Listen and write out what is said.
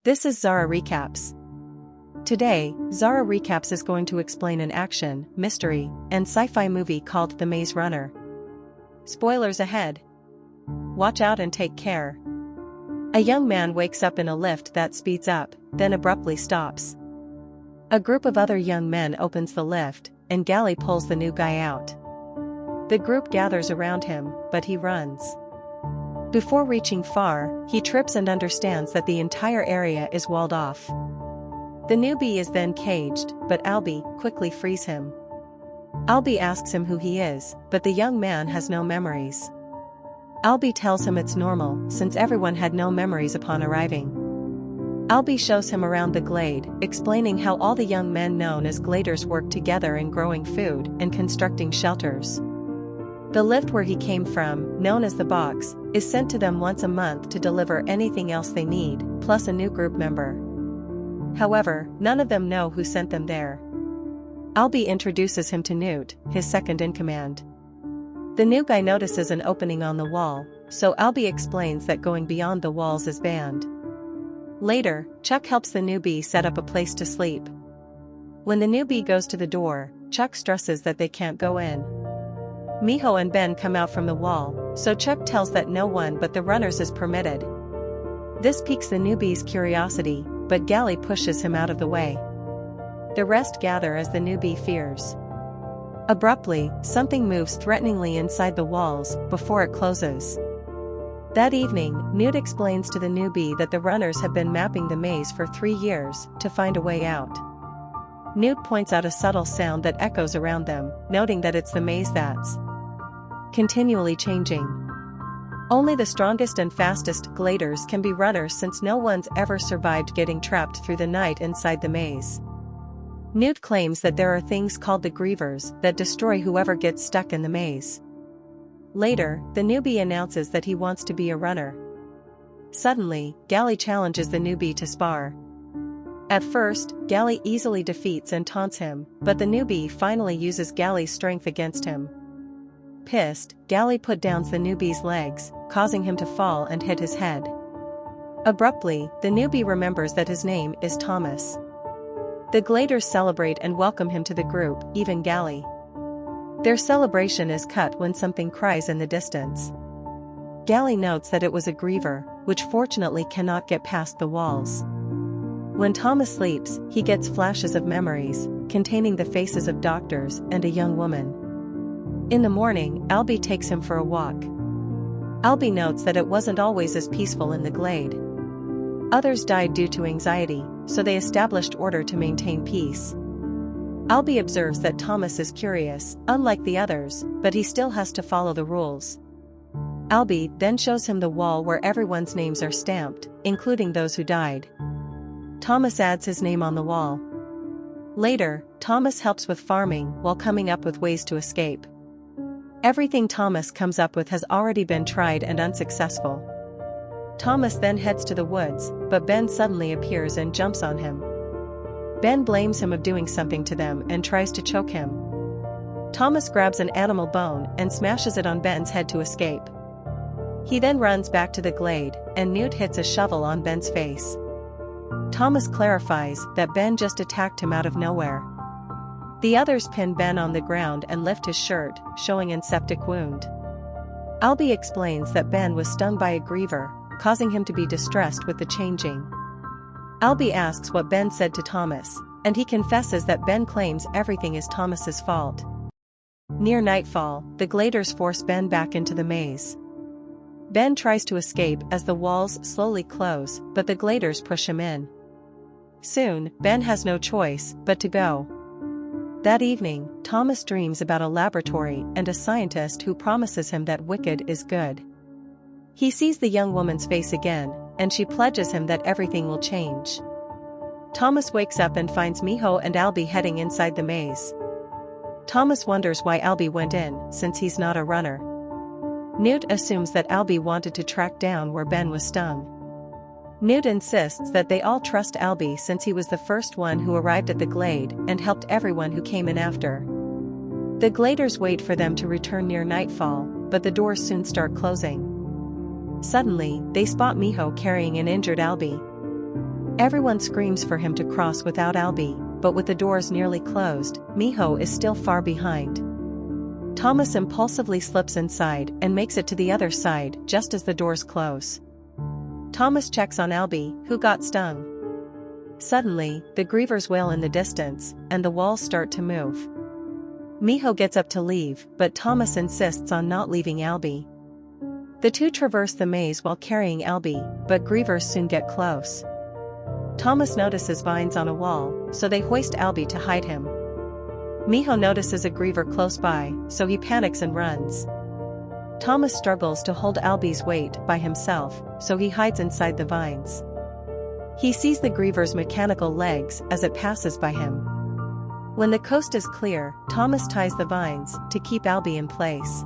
This is Zara Recaps. Today, Zara Recaps is going to explain an action, mystery, and sci-fi movie called The Maze Runner. Spoilers ahead. Watch out and take care. A young man wakes up in a lift that speeds up, then abruptly stops. A group of other young men opens the lift, and Gally pulls the new guy out. The group gathers around him, but he runs. Before reaching far, he trips and understands that the entire area is walled off. The newbie is then caged, but Albie quickly frees him. Albie asks him who he is, but the young man has no memories. Albie tells him it's normal, since everyone had no memories upon arriving. Albie shows him around the Glade, explaining how all the young men known as Gladers work together in growing food and constructing shelters. The lift where he came from, known as the box, is sent to them once a month to deliver anything else they need, plus a new group member. However, none of them know who sent them there. Albie introduces him to Newt, his second-in-command. The new guy notices an opening on the wall, so Albie explains that going beyond the walls is banned. Later, Chuck helps the newbie set up a place to sleep. When the newbie goes to the door, Chuck stresses that they can't go in. Miho and Ben come out from the wall, so Chuck tells that no one but the runners is permitted. This piques the newbie's curiosity, but Gally pushes him out of the way. The rest gather as the newbie fears. Abruptly, something moves threateningly inside the walls, before it closes. That evening, Newt explains to the newbie that the runners have been mapping the maze for 3 years, to find a way out. Newt points out a subtle sound that echoes around them, noting that it's the maze that's continually changing. Only the strongest and fastest Gladers can be runners, since no one's ever survived getting trapped through the night inside the maze. Newt claims that there are things called the Grievers that destroy whoever gets stuck in the maze. Later, the newbie announces that he wants to be a runner. Suddenly, Gally challenges the newbie to spar. At first, Gally easily defeats and taunts him, but the newbie finally uses Gally's strength against him. Pissed, Gally put down the newbie's legs, causing him to fall and hit his head. Abruptly, the newbie remembers that his name is Thomas. The Gladers celebrate and welcome him to the group, even Gally. Their celebration is cut when something cries in the distance. Gally notes that it was a Griever, which fortunately cannot get past the walls. When Thomas sleeps, he gets flashes of memories, containing the faces of doctors and a young woman. In the morning, Albie takes him for a walk. Albie notes that it wasn't always as peaceful in the Glade. Others died due to anxiety, so they established order to maintain peace. Albie observes that Thomas is curious, unlike the others, but he still has to follow the rules. Albie then shows him the wall where everyone's names are stamped, including those who died. Thomas adds his name on the wall. Later, Thomas helps with farming while coming up with ways to escape. Everything Thomas comes up with has already been tried and unsuccessful. Thomas then heads to the woods, but Ben suddenly appears and jumps on him. Ben blames him of doing something to them and tries to choke him. Thomas grabs an animal bone and smashes it on Ben's head to escape. He then runs back to the Glade, and Newt hits a shovel on Ben's face. Thomas clarifies that Ben just attacked him out of nowhere. The others pin Ben on the ground and lift his shirt, showing an septic wound. Albie explains that Ben was stung by a Griever, causing him to be distressed with the changing. Albie asks what Ben said to Thomas, and he confesses that Ben claims everything is Thomas's fault. Near nightfall, the Gladers force Ben back into the maze. Ben tries to escape as the walls slowly close, but the Gladers push him in. Soon, Ben has no choice but to go. That evening, Thomas dreams about a laboratory and a scientist who promises him that wicked is good. He sees the young woman's face again, and she pledges him that everything will change. Thomas wakes up and finds Miho and Albie heading inside the maze. Thomas wonders why Albie went in, since he's not a runner. Newt assumes that Albie wanted to track down where Ben was stung. Newt insists that they all trust Albie since he was the first one who arrived at the Glade and helped everyone who came in after. The Gladers wait for them to return near nightfall, but the doors soon start closing. Suddenly, they spot Miho carrying an injured Albie. Everyone screams for him to cross without Albie, but with the doors nearly closed, Miho is still far behind. Thomas impulsively slips inside and makes it to the other side just as the doors close. Thomas checks on Albie, who got stung. Suddenly, the Grievers wail in the distance, and the walls start to move. Miho gets up to leave, but Thomas insists on not leaving Albie. The two traverse the maze while carrying Albie, but Grievers soon get close. Thomas notices vines on a wall, so they hoist Albie to hide him. Miho notices a Griever close by, so he panics and runs. Thomas struggles to hold Albie's weight by himself, so he hides inside the vines. He sees the Griever's mechanical legs as it passes by him. When the coast is clear, Thomas ties the vines to keep Albie in place.